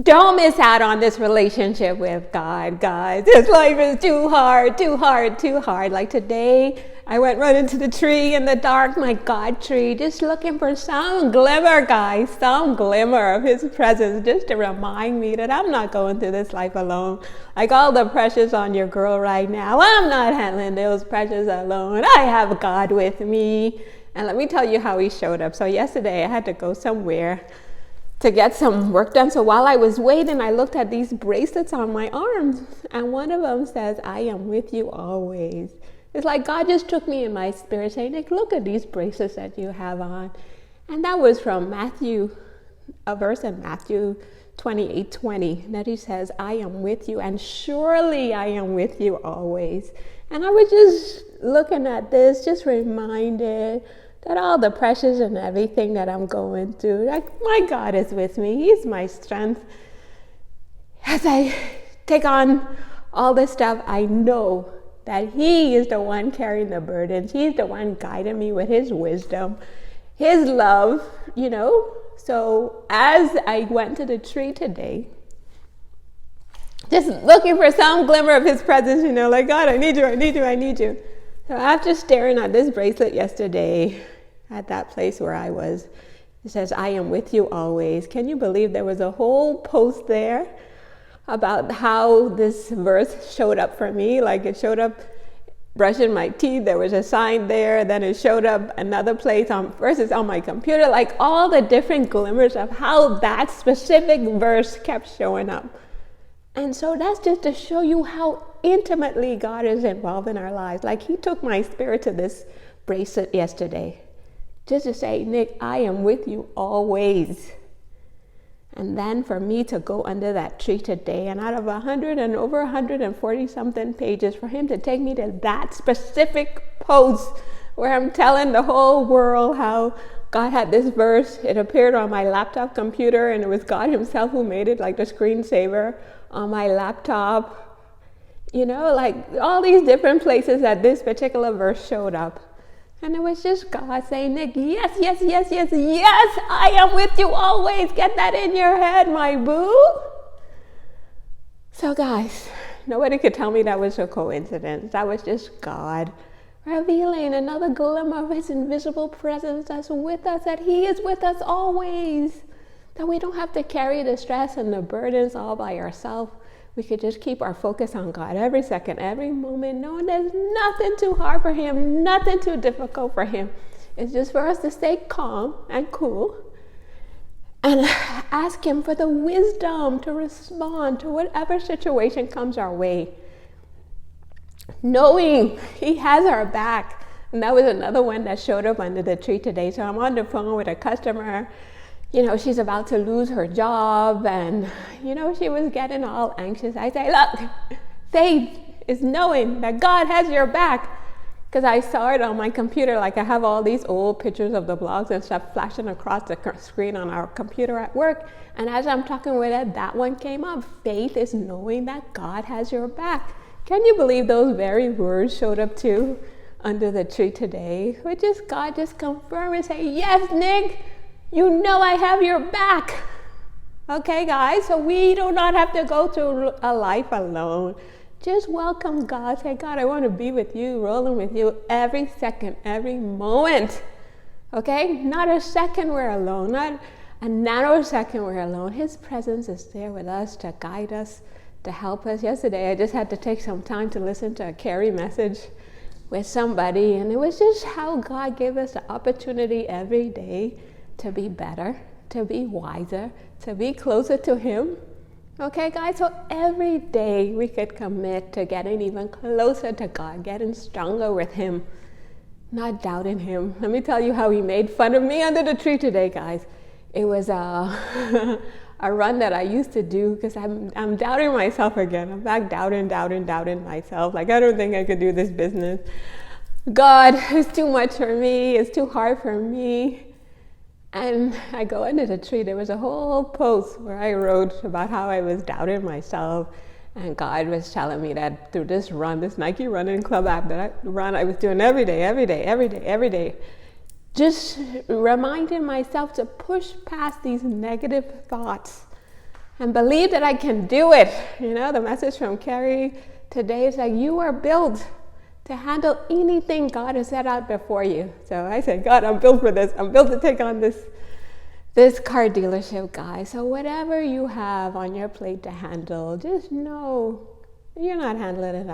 Don't miss out on this relationship with God, guys. This life is too hard, too hard, too hard. Like today, I went right into the tree in the dark, my God tree, just looking for some glimmer, guys, some glimmer of His presence, just to remind me that I'm not going through this life alone. Like all the pressures on your girl right now, I'm not handling those pressures alone. I have God with me. And let me tell you how He showed up. So yesterday, I had to go somewhere to get some work done. So while I was waiting, I looked at these bracelets on my arms, and one of them says, I am with you always. It's like God just took me in my spirit saying, Nick, look at these bracelets that you have on. And that was from Matthew, a verse in Matthew 28:20, that He says, I am with you, and surely I am with you always. And I was just looking at this, just reminded that all the pressures and everything that I'm going through, like my God is with me. He's my strength. As I take on all this stuff, I know that He is the one carrying the burdens. He's the one guiding me with His wisdom, His love, So as I went to the tree today, just looking for some glimmer of His presence, like, God, I need you, I need you, I need you. So after staring at this bracelet yesterday, at that place where I was, it says, I am with you always. Can you believe there was a whole post there about how this verse showed up for me? Like it showed up brushing my teeth, there was a sign there, then it showed up another place verses on my computer, like all the different glimmers of how that specific verse kept showing up. And so that's just to show you how intimately God is involved in our lives. Like He took my spirit to this bracelet yesterday, just to say, Nick, I am with you always. And then for me to go under that tree today, and out of over 140 something pages, for Him to take me to that specific post where I'm telling the whole world how God had this verse. It appeared on my laptop computer, and it was God Himself who made it, like the screensaver on my laptop. Like all these different places that this particular verse showed up. And it was just God saying, Nick, yes, yes, yes, yes, yes, I am with you always. Get that in your head, my boo. So guys, nobody could tell me that was a coincidence. That was just God revealing another glimmer of His invisible presence that's with us, that He is with us always. That we don't have to carry the stress and the burdens all by ourselves. We could just keep our focus on God every second, every moment, knowing there's nothing too hard for Him, nothing too difficult for Him. It's just for us to stay calm and cool and ask Him for the wisdom to respond to whatever situation comes our way, knowing He has our back. And that was another one that showed up under the tree today. So I'm on the phone with a customer. She's about to lose her job, and, she was getting all anxious. I say, look, faith is knowing that God has your back. Because I saw it on my computer, like I have all these old pictures of the blogs and stuff flashing across the screen on our computer at work. And as I'm talking with it, that one came up. Faith is knowing that God has your back. Can you believe those very words showed up too under the tree today? Which is God just confirm and say, yes, Nick, I have your back. Okay, guys, so we do not have to go through a life alone. Just welcome God. Say, God, I want to be with you, rolling with you every second, every moment. Okay? Not a second we're alone. Not a nanosecond we're alone. His presence is there with us to guide us, to help us. Yesterday, I just had to take some time to listen to a Carrie message with somebody, and it was just how God gave us the opportunity every day to be better, to be wiser, to be closer to Him. Okay, guys, so every day we could commit to getting even closer to God, getting stronger with Him, not doubting Him. Let me tell you how He made fun of me under the tree today, guys. It was a run that I used to do because I'm doubting myself again. I'm back doubting myself. Like, I don't think I could do this business. God, it's too much for me. It's too hard for me. And I go under the tree. There was a whole post where I wrote about how I was doubting myself. And God was telling me that through this run, this Nike Running Club app that I was doing every day. Just reminding myself to push past these negative thoughts and believe that I can do it. You know, the message from Carrie today is like, you are built to handle anything God has set out before you. So I said, God, I'm built for this. I'm built to take on this car dealership guy. So whatever you have on your plate to handle, just know you're not handling it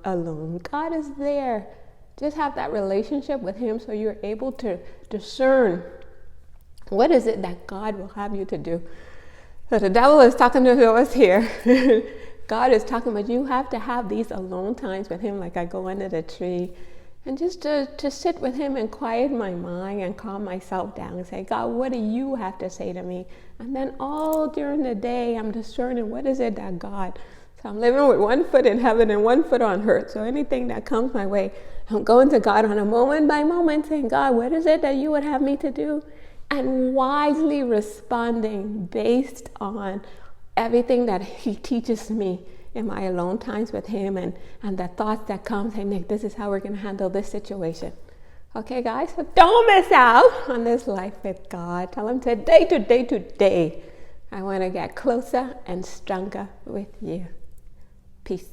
alone. God is there. Just have that relationship with him so you're able to discern what is it that God will have you to do. So the devil is talking to us here. God is talking about you have to have these alone times with him, like I go under the tree and just to sit with him and quiet my mind and calm myself down and say, God, what do you have to say to me? And then all during the day, I'm discerning what is it that God. So I'm living with one foot in heaven and one foot on earth. So anything that comes my way, I'm going to God on a moment by moment saying, God, what is it that you would have me to do? And wisely responding based on everything that he teaches me in my alone times with him and the thoughts that come. Hey, Nick, this is how we're going to handle this situation. Okay, guys, so don't miss out on this life with God. Tell him today, I want to get closer and stronger with you. Peace.